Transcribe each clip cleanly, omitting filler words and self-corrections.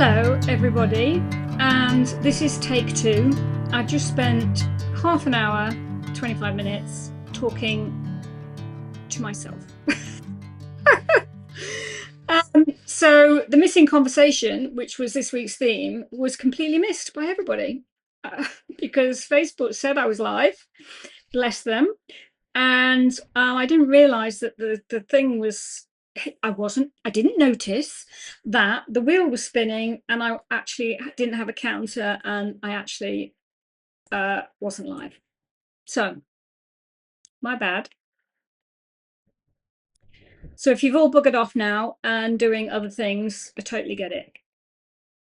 Hello everybody, and this is take two. I've just spent half an hour, 25 minutes talking to myself. So the missing conversation, which was this week's theme, was completely missed by everybody because Facebook said I was live, bless them, and I didn't realize that the thing was I didn't notice that the wheel was spinning and I actually didn't have a counter and I actually wasn't live. So my bad. So if you've all buggered off now and doing other things, I totally get it.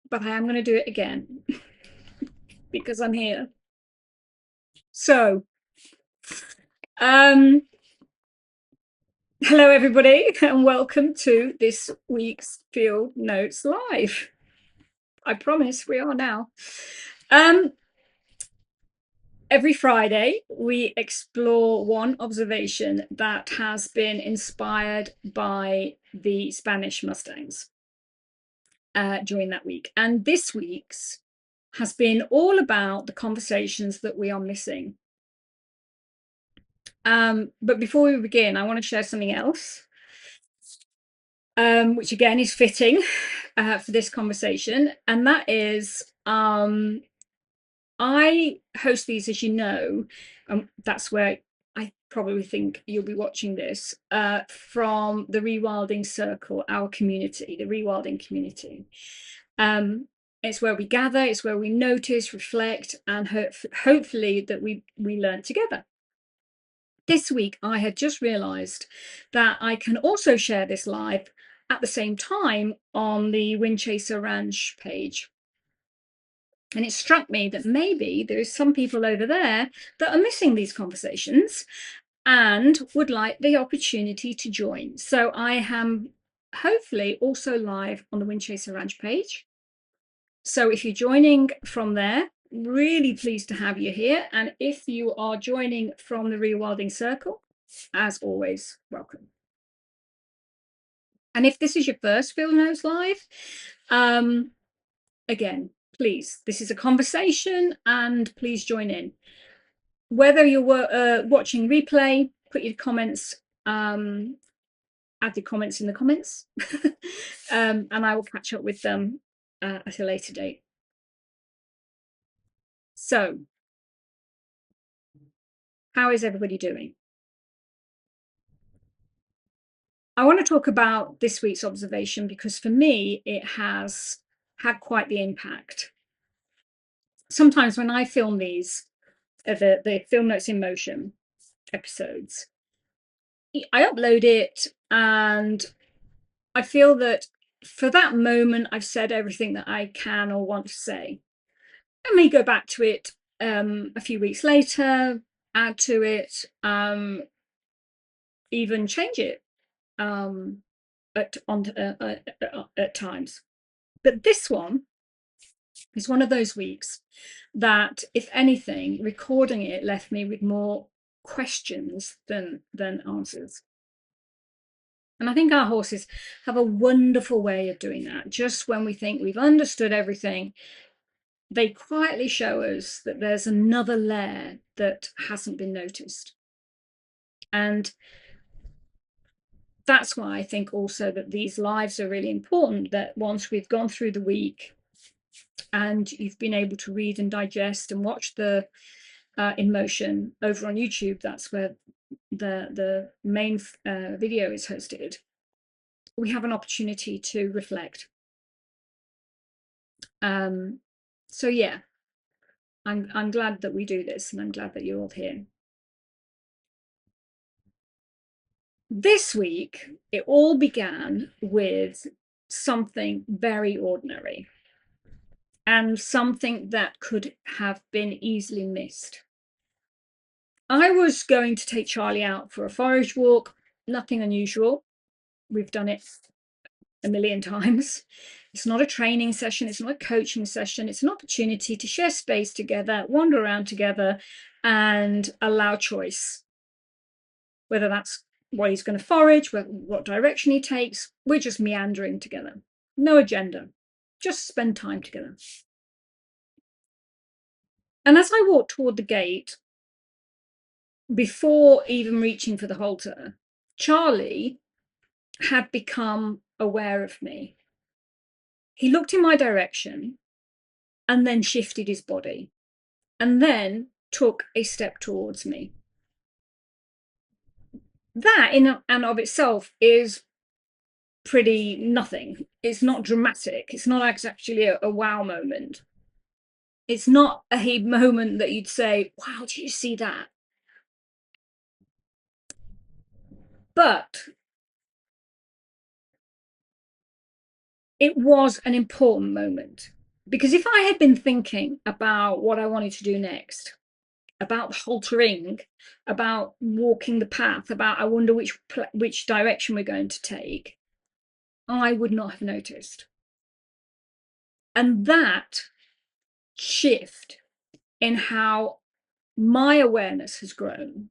But I am going to do it again because I'm here. So, hello everybody and welcome to this week's Field Notes Live. I promise we are now. Every Friday, we explore one observation that has been inspired by the Spanish Mustangs during that week. And this week's has been all about the conversations that we are missing. But before we begin, I want to share something else, which again is fitting for this conversation. And that is I host these, as you know, that's where I probably think you'll be watching this, from the Rewilding Circle, our community, the rewilding community. It's where we gather, it's where we notice, reflect, and hopefully that we learn together. This week, I had just realised that I can also share this live at the same time on the Windchaser Ranch page. And it struck me that maybe there is some people over there that are missing these conversations and would like the opportunity to join. So I am hopefully also live on the Windchaser Ranch page. So if you're joining from there, really pleased to have you here. And if you are joining from the Rewilding Circle, as always, welcome. And if this is your first Field Notes Live, again, please, this is a conversation and please join in. Whether you're watching replay, put your comments, add the comments in the comments, and I will catch up with them at a later date. So, how is everybody doing? I want to talk about this week's observation because for me, it has had quite the impact. Sometimes when I film these, the Film Notes in Motion episodes, I upload it and I feel that for that moment, I've said everything that I can or want to say. I may go back to it a few weeks later, add to it, even change it at times. But this one is one of those weeks that, if anything, recording it left me with more questions than answers. And I think our horses have a wonderful way of doing that. Just when we think we've understood everything, they quietly show us that there's another layer that hasn't been noticed. And that's why I think also that these lives are really important, that once we've gone through the week and you've been able to read and digest and watch the in motion over on YouTube, that's where the main video is hosted, we have an opportunity to reflect. So yeah, I'm glad that we do this, and I'm glad that you're all here. This week, it all began with something very ordinary and something that could have been easily missed. I was going to take Charlie out for a forage walk, nothing unusual. We've done it a million times. It's not a training session, it's not a coaching session, it's an opportunity to share space together, wander around together, and allow choice. Whether that's what he's going to forage, what direction he takes, we're just meandering together. No agenda. Just spend time together. And as I walked toward the gate, before even reaching for the halter, Charlie had become aware of me. He looked in my direction and then shifted his body and then took a step towards me. That in and of itself is pretty nothing. It's not dramatic. It's not actually a wow moment. It's not a moment that you'd say, wow, did you see that? But it was an important moment, because if I had been thinking about what I wanted to do next, about haltering, about walking the path, about I wonder which direction we're going to take, I would not have noticed. And that shift in how my awareness has grown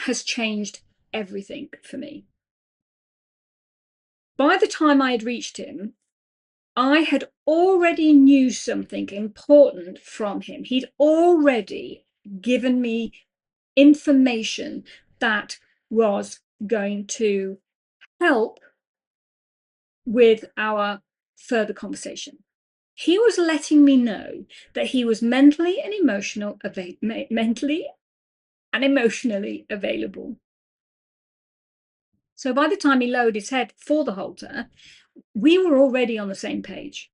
has changed everything for me. By the time I had reached him, I had already knew something important from him. He'd already given me information that was going to help with our further conversation. He was letting me know that he was mentally and emotionally available. So by the time he lowered his head for the halter, we were already on the same page.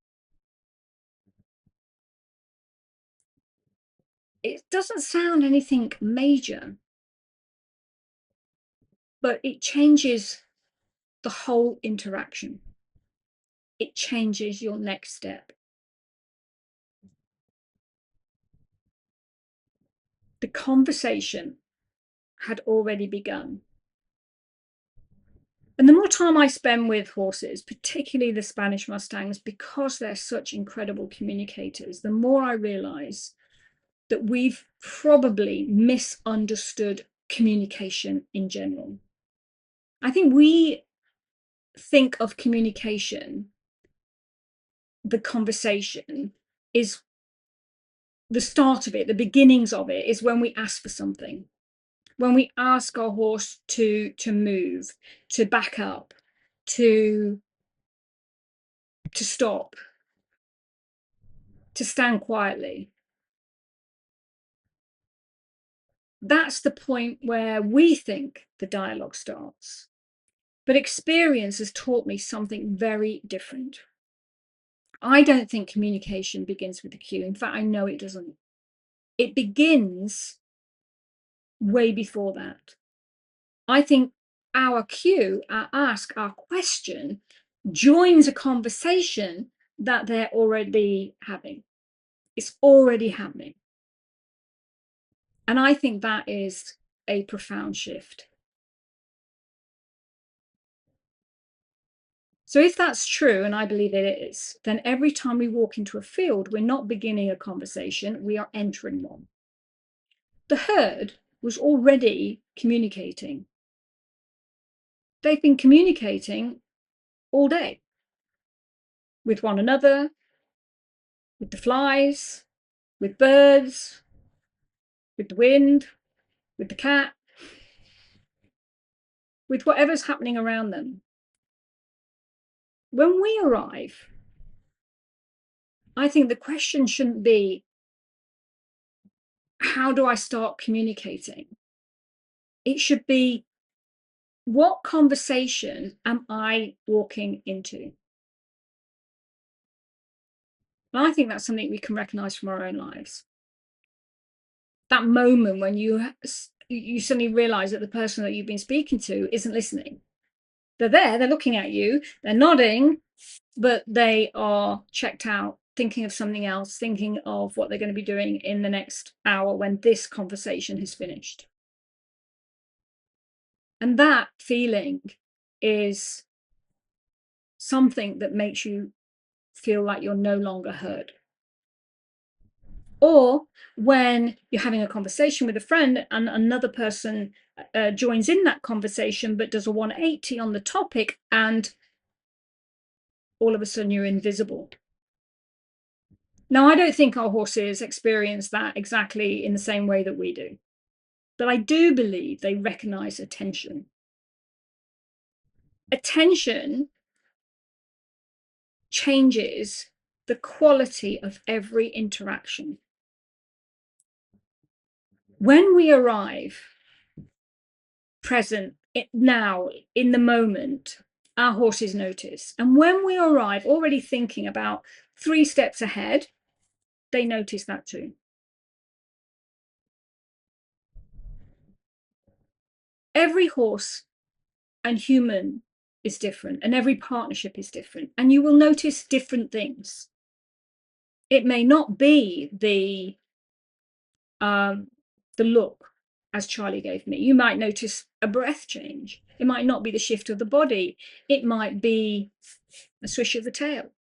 It doesn't sound anything major, but it changes the whole interaction. It changes your next step. The conversation had already begun. And the more time I spend with horses, particularly the Spanish Mustangs, because they're such incredible communicators, the more I realize that we've probably misunderstood communication in general. I think we think of communication, the conversation is the start of it, the beginnings of it is when we ask for something, when we ask our horse to move, to back up, to stop, to stand quietly. That's the point where we think the dialogue starts. But experience has taught me something very different. I don't think communication begins with a cue. In fact, I know it doesn't. It begins way before that. I think our cue, our ask, our question joins a conversation that they're already having. It's already happening. And I think that is a profound shift. So if that's true, and I believe it is, then every time we walk into a field, we're not beginning a conversation, we are entering one. The herd was already communicating. They've been communicating all day with one another, with the flies, with birds, with the wind, with the cat, with whatever's happening around them. When we arrive, I think the question shouldn't be, how do I start communicating? It should be, what conversation am I walking into? And I think that's something we can recognize from our own lives. That moment when you suddenly realize that the person that you've been speaking to isn't listening. They're there, they're looking at you, they're nodding, but they are checked out, thinking of something else, thinking of what they're going to be doing in the next hour when this conversation has finished. And that feeling is something that makes you feel like you're no longer heard. Or when you're having a conversation with a friend and another person joins in that conversation but does a 180 on the topic and all of a sudden you're invisible. Now, I don't think our horses experience that exactly in the same way that we do, but I do believe they recognize attention. Attention changes the quality of every interaction. When we arrive present now in the moment, our horses notice. And when we arrive already thinking about 3 steps ahead, they notice that too. Every horse and human is different, and every partnership is different, and you will notice different things. It may not be the look as Charlie gave me. You might notice a breath change. It might not be the shift of the body. It might be a swish of the tail.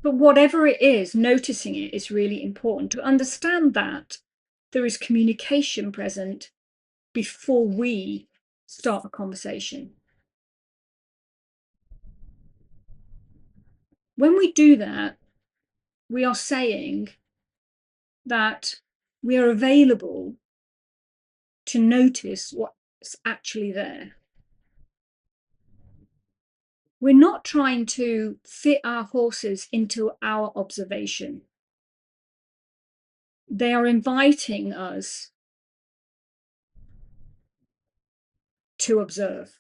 But whatever it is, noticing it is really important to understand that there is communication present before we start a conversation. When we do that, we are saying that we are available to notice what's actually there. We're not trying to fit our horses into our observation. They are inviting us to observe.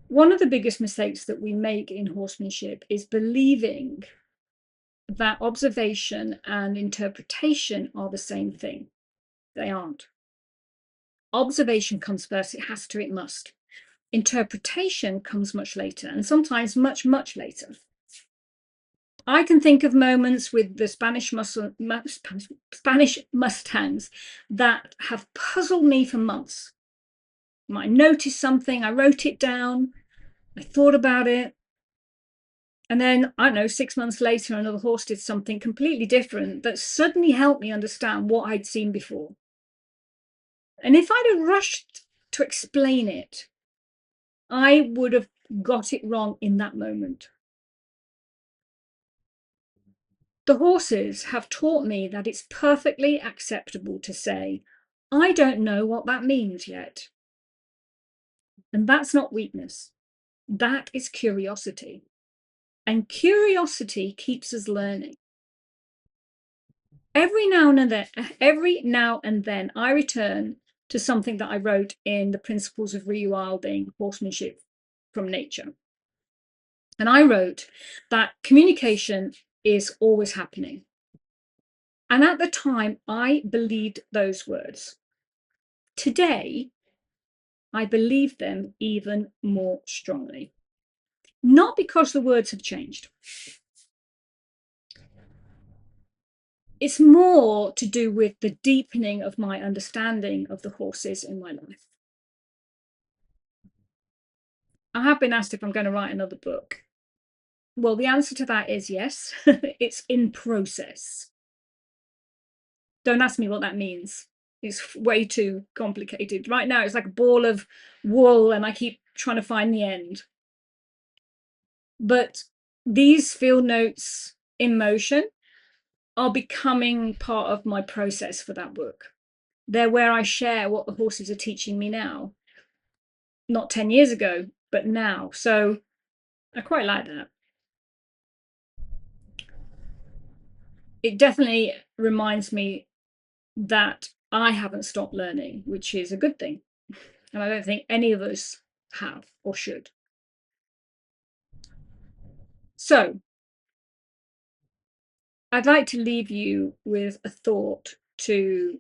One of the biggest mistakes that we make in horsemanship is believing that observation and interpretation are the same thing. They aren't. Observation comes first. It has to, it must. Interpretation comes much later, and sometimes much, much later. I can think of moments with the Spanish Mustangs that have puzzled me for months. I noticed something, I wrote it down, I thought about it, and then, I don't know, 6 months later, another horse did something completely different that suddenly helped me understand what I'd seen before. And if I'd have rushed to explain it, I would have got it wrong in that moment. The horses have taught me that it's perfectly acceptable to say, I don't know what that means yet. And that's not weakness. That is curiosity. And curiosity keeps us learning. Every now and then, I return to something that I wrote in the Principles of Rewilding Horsemanship from Nature. And I wrote that communication is always happening. And at the time, I believed those words. Today, I believe them even more strongly. Not because the words have changed. It's more to do with the deepening of my understanding of the horses in my life. I have been asked if I'm going to write another book. Well, the answer to that is yes. It's in process. Don't ask me what that means. It's way too complicated. Right now, it's like a ball of wool, and I keep trying to find the end. But these field notes in motion are becoming part of my process for that book. They're where I share what the horses are teaching me now. Not 10 years ago, but now. So I quite like that. It definitely reminds me that I haven't stopped learning, which is a good thing. And I don't think any of us have or should. So I'd like to leave you with a thought to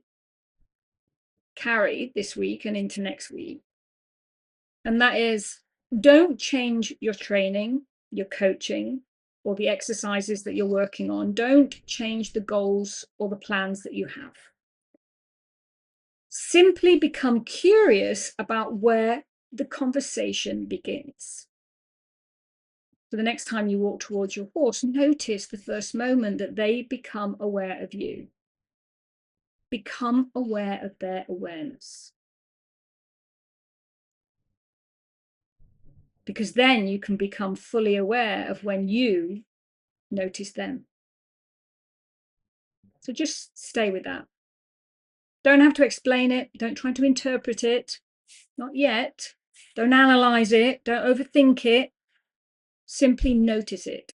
carry this week and into next week. And that is, don't change your training, your coaching, or the exercises that you're working on. Don't change the goals or the plans that you have. Simply become curious about where the conversation begins. So the next time you walk towards your horse, notice the first moment that they become aware of you. Become aware of their awareness. because then you can become fully aware of when you notice them. So just stay with that. Don't have to explain it. Don't try to interpret it. Not yet. Don't analyze it. Don't overthink it. Simply notice it.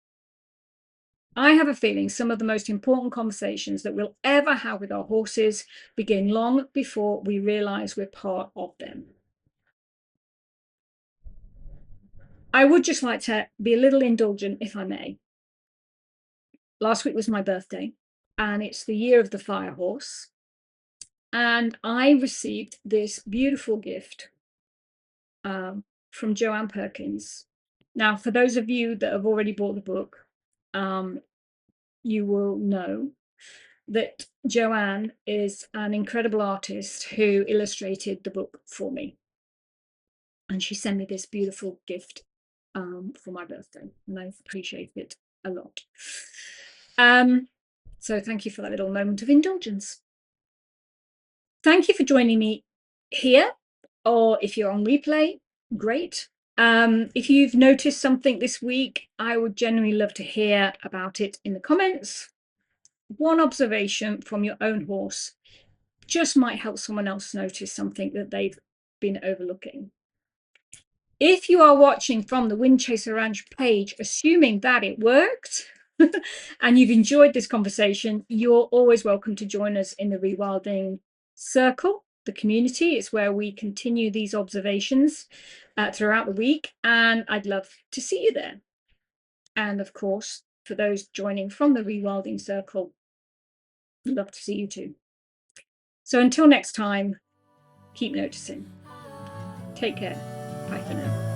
I have a feeling some of the most important conversations that we'll ever have with our horses begin long before we realize we're part of them. I would just like to be a little indulgent, if I may. Last week was my birthday, and it's the year of the fire horse. And I received this beautiful gift from Joanne Perkins. Now, for those of you that have already bought the book, you will know that Joanne is an incredible artist who illustrated the book for me. And she sent me this beautiful gift for my birthday, and I appreciate it a lot. So thank you for that little moment of indulgence. Thank you for joining me here, or if you're on replay, great. If you've noticed something this week, I would genuinely love to hear about it in the comments. One observation from your own horse just might help someone else notice something that they've been overlooking. If you are watching from the Windchaser Ranch page, assuming that it worked and you've enjoyed this conversation, you're always welcome to join us in the Rewilding Circle, the community. It's where we continue these observations throughout the week, and I'd love to see you there. And of course, for those joining from the Rewilding Circle, I'd love to see you too. So until next time, keep noticing. Take care. Bye for now.